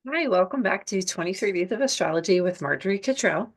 Hi, welcome back to 23 Days of Astrology with Marjorie Cottrell.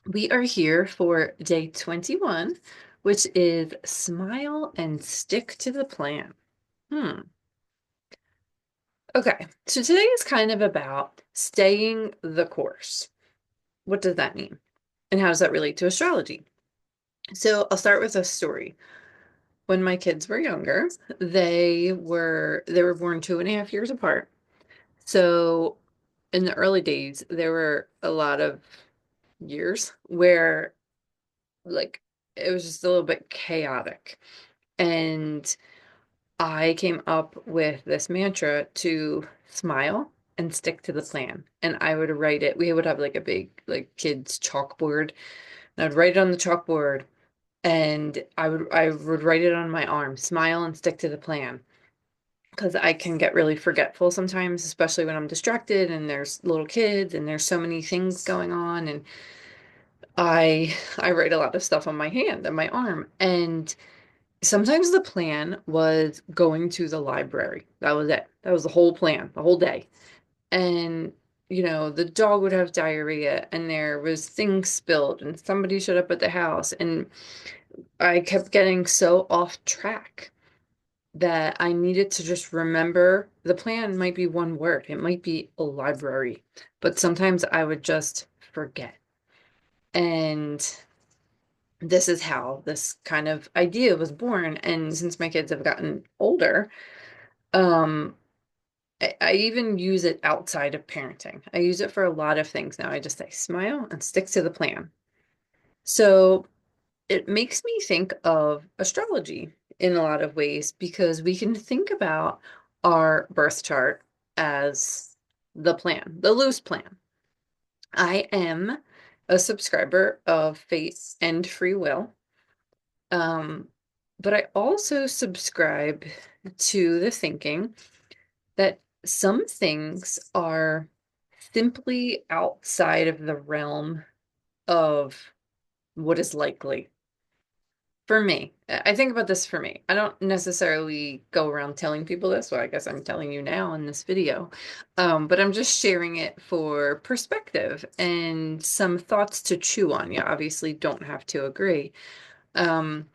We are here for day 21, which is smile and stick to the plan. Hmm. Okay, so today is kind of about staying the course. What does that mean? And how does that relate to astrology? So I'll start with a story. When my kids were younger, they were born 2.5 years apart. So in the early days, there were a lot of years where like it was just a little bit chaotic. And I came up with this mantra to smile and stick to the plan. And I would write it. We would have like a big like kids chalkboard. And I'd write it on the chalkboard and I would write it on my arm, smile and stick to the plan. Because I can get really forgetful sometimes, especially when I'm distracted and there's little kids and there's so many things going on. And I write a lot of stuff on my hand and my arm. And sometimes the plan was going to the library. That was it. That was the whole plan, the whole day. And the dog would have diarrhea and there was things spilled and somebody showed up at the house and I kept getting so off track that I needed to just remember the plan might be one word. It might be a library, but sometimes I would just forget. And this is how this kind of idea was born. And since my kids have gotten older, um, I even use it outside of parenting. I use it for a lot of things now. I just say smile and stick to the plan. So it makes me think of astrology in a lot of ways because we can think about our birth chart as the plan, the loose plan. I am a subscriber of fate and free will. Um, but I also subscribe to the thinking that some things are simply outside of the realm of what is likely. For me, I think about this for me. I don't necessarily go around telling people this, well, I guess I'm telling you now in this video. But I'm just sharing it for perspective and some thoughts to chew on. You obviously don't have to agree. Um,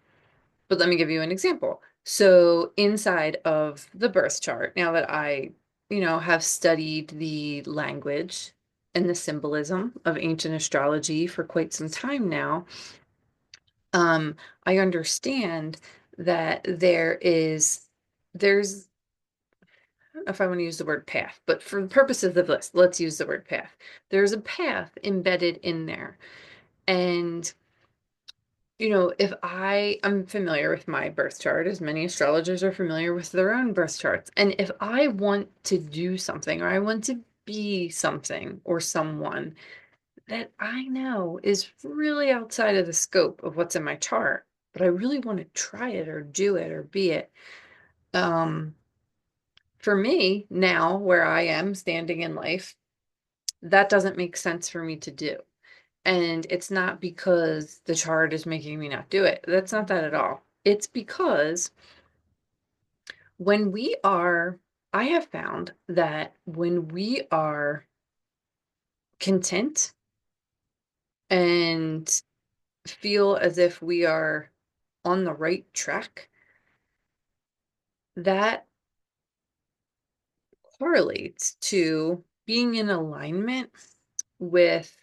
But let me give you an example. So inside of the birth chart, now that I have studied the language and the symbolism of ancient astrology for quite some time now, um, I understand that there's, I don't know if I want to use the word path, but for the purposes of this, let's use the word path. There's a path embedded in there. And if I'm familiar with my birth chart, as many astrologers are familiar with their own birth charts. And if I want to do something or I want to be something or someone that I know is really outside of the scope of what's in my chart, but I really want to try it or do it or be it. Um, for me now, where I am standing in life, that doesn't make sense for me to do. And it's not because the chart is making me not do it. That's not that at all. It's because when we are, I have found that when we are content and feel as if we are on the right track, that correlates to being in alignment with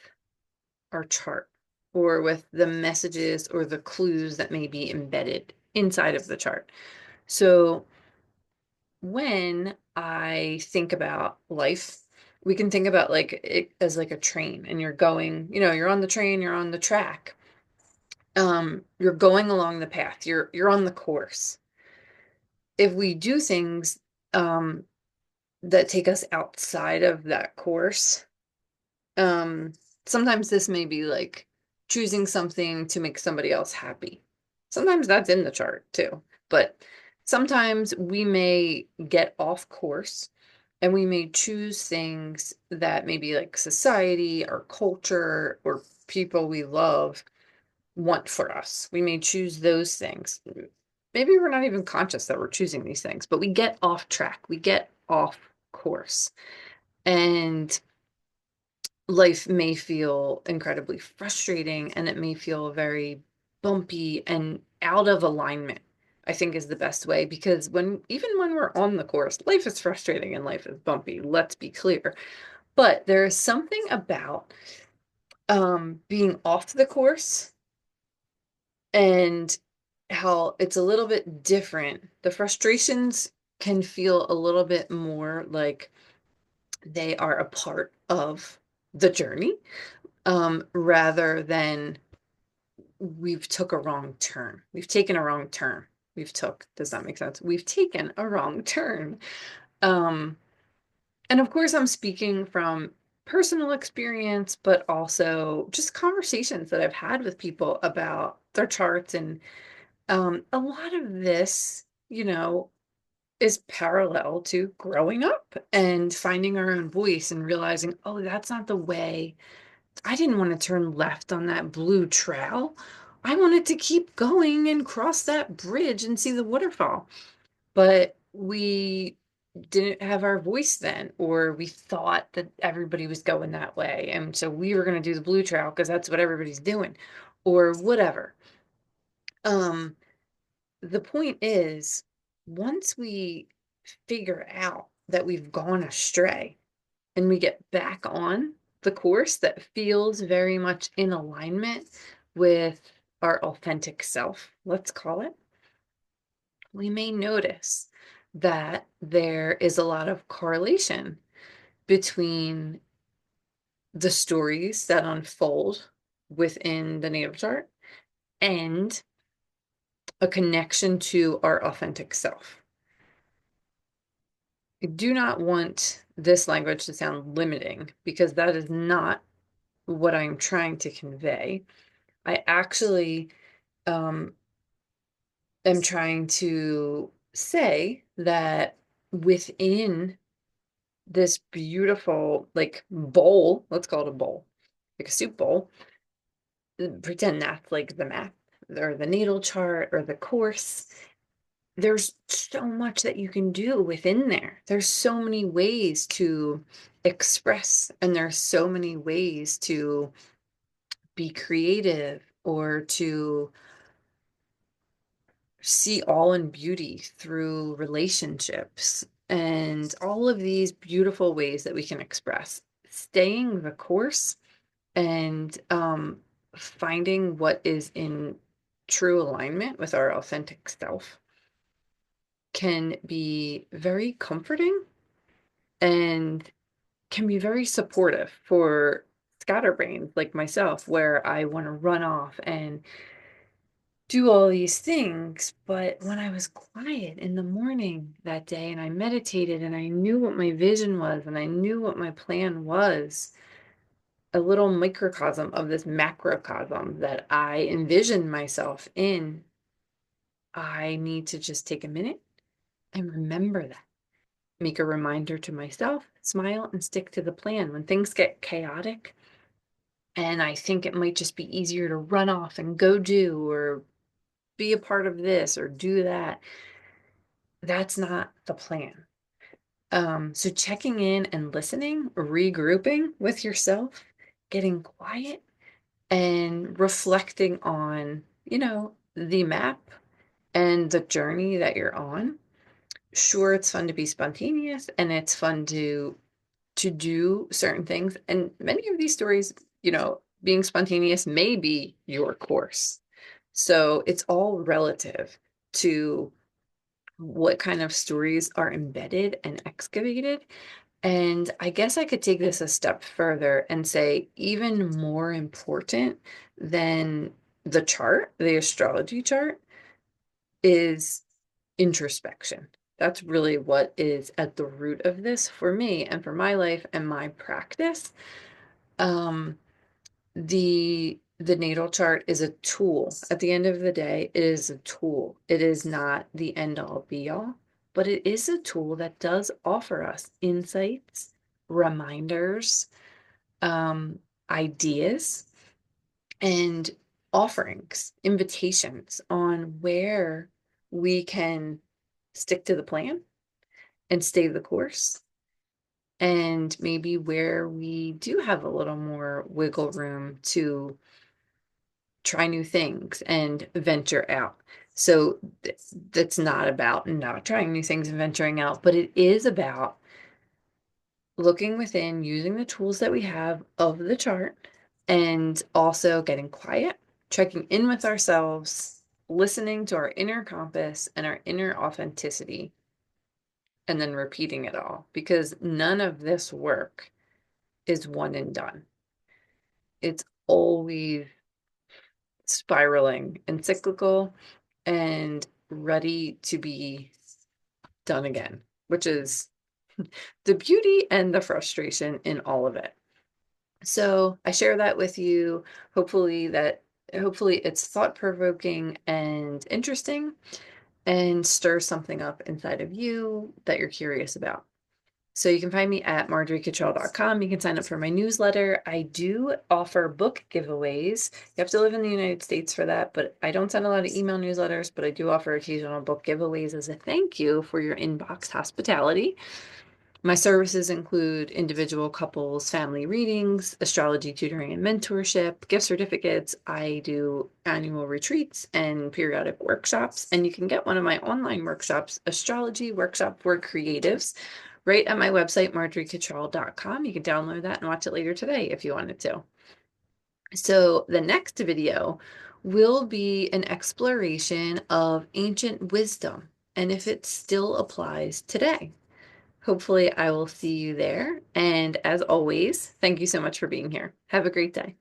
our chart or with the messages or the clues that may be embedded inside of the chart. So when I think about life, we can think about like it as like a train and you're going, you're on the train, you're on the track. You're going along the path. You're on the course. If we do things um that take us outside of that course, um sometimes this may be like choosing something to make somebody else happy. Sometimes that's in the chart too, but sometimes we may get off course and we may choose things that maybe like society or culture or people we love want for us. We may choose those things. Maybe we're not even conscious that we're choosing these things, but we get off track, we get off course. And life may feel incredibly frustrating and it may feel very bumpy and out of alignment, I think is the best way, because even when we're on the course, life is frustrating and life is bumpy, let's be clear. But there is something about being off the course and how it's a little bit different. The frustrations can feel a little bit more like they are a part of the journey, rather than we've took a wrong turn. We've taken a wrong turn. Does that make sense? We've taken a wrong turn. Um, and of course, I'm speaking from personal experience, but also just conversations that I've had with people about their charts. And a lot of this, is parallel to growing up and finding our own voice and realizing, oh, that's not the way. I didn't want to turn left on that blue trail. I wanted to keep going and cross that bridge and see the waterfall. But we didn't have our voice then, or we thought that everybody was going that way. And so we were going to do the blue trail because that's what everybody's doing, or whatever. Um, the point is, once we figure out that we've gone astray and we get back on the course that feels very much in alignment with our authentic self, let's call it, we may notice that there is a lot of correlation between the stories that unfold within the natal chart and a connection to our authentic self. I do not want this language to sound limiting because that is not what I'm trying to convey. I actually um, am trying to say that within this beautiful, like, bowl, let's call it a bowl, like a soup bowl, pretend that's like the map or the natal chart or the course. There's so much that you can do within there. There's so many ways to express, and there's so many ways to be creative or to see all in beauty through relationships and all of these beautiful ways that we can express. Staying the course and finding what is in true alignment with our authentic self can be very comforting and can be very supportive for scatterbrains like myself, where I want to run off and do all these things. But when I was quiet in the morning that day and I meditated and I knew what my vision was and I knew what my plan was, a little microcosm of this macrocosm that I envisioned myself in, I need to just take a minute and remember that. Make a reminder to myself, smile, and stick to the plan. When things get chaotic, and I think it might just be easier to run off and go do or be a part of this or do that, that's not the plan. So checking in and listening, regrouping with yourself, getting quiet and reflecting on, the map and the journey that you're on. Sure, it's fun to be spontaneous and it's fun to do certain things. And many of these stories, being spontaneous may be your course. So it's all relative to what kind of stories are embedded and excavated. And I guess I could take this a step further and say, even more important than the chart, the astrology chart, is introspection. That's really what is at the root of this for me and for my life and my practice. Um, the natal chart is a tool. At the end of the day, it is a tool. It is not the end all be all, but it is a tool that does offer us insights, reminders, um, ideas, and offerings, invitations on where we can stick to the plan and stay the course, and maybe where we do have a little more wiggle room to try new things and venture out. So that's not about not trying new things and venturing out, but it is about looking within, using the tools that we have of the chart, and also getting quiet, checking in with ourselves, listening to our inner compass and our inner authenticity, and then repeating it all because none of this work is one and done. It's always spiraling and cyclical and ready to be done again, which is the beauty and the frustration in all of it. So I share that with you. Hopefully hopefully it's thought-provoking and interesting and stirs something up inside of you that you're curious about. So you can find me at marjoriecottrell.com. You can sign up for my newsletter. I do offer book giveaways. You have to live in the United States for that, but I don't send a lot of email newsletters, but I do offer occasional book giveaways as a thank you for your inbox hospitality. My services include individual couples, family readings, astrology tutoring and mentorship, gift certificates. I do annual retreats and periodic workshops, and you can get one of my online workshops, Astrology Workshop for Creatives, right at my website, marjoriecottrell.com. You can download that and watch it later today if you wanted to. So the next video will be an exploration of ancient wisdom and if it still applies today. Hopefully, I will see you there. And as always, thank you so much for being here. Have a great day.